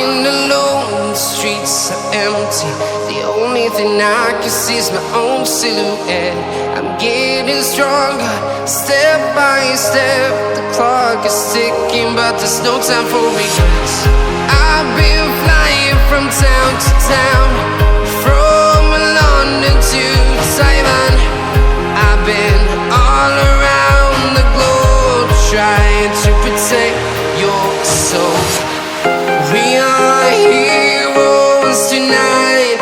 walking alone, the streets are empty. The only thing I can see is my own silhouette. I'm getting stronger, step by step. The clock is ticking, but there's no time for regrets. I've been flying from town to town, from London to Taiwan. I've been all around the globe, trying to protect your soul. We are heroes tonight.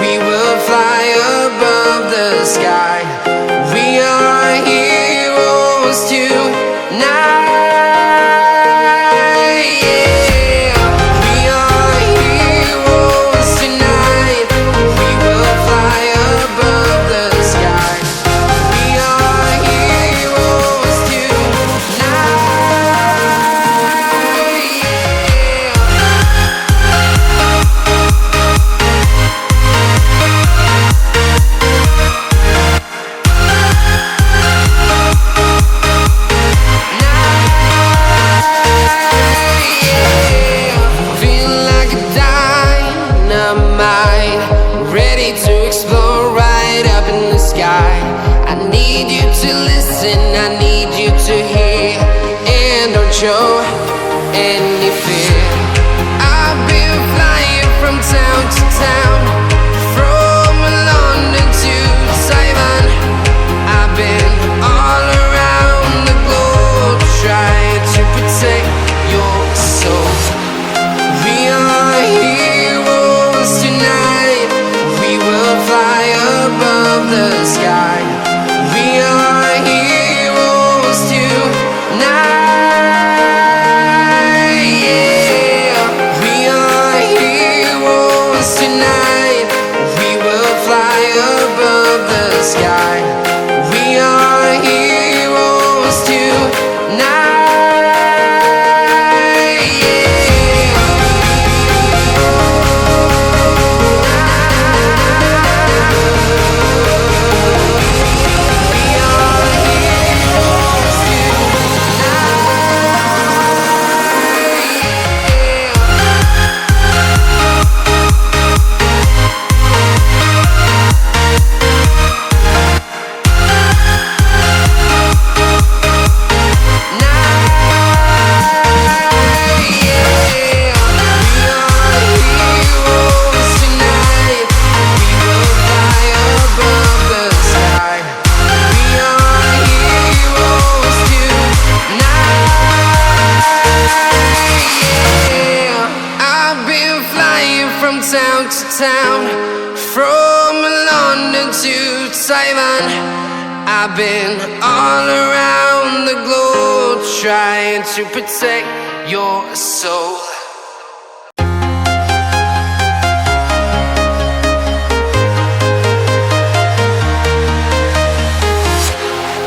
We will fly above the sky. We are heroes tonight. Yeah. We are heroes tonight. We will fly above the sky. We are heroes tonight. Ready to explore right up in the sky. I need you to listen, I need you to hear, and don't show any fear. I've been flying from town to town, from London to Taiwan. I've been all around the globe, trying to protect your soul. We are heroes tonight. We will fly above the sky. We are heroes tonight. Yeah. We are heroes tonight. We will fly above the sky. We are heroes tonight. Town to town, from London to Taiwan. I've been all around the globe, trying to protect your soul.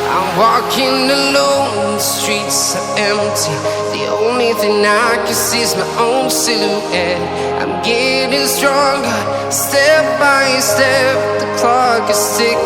I'm walking alone, the streets are empty. The only thing I can see is my own silhouette. I'm getting stronger, step by step. The clock is ticking.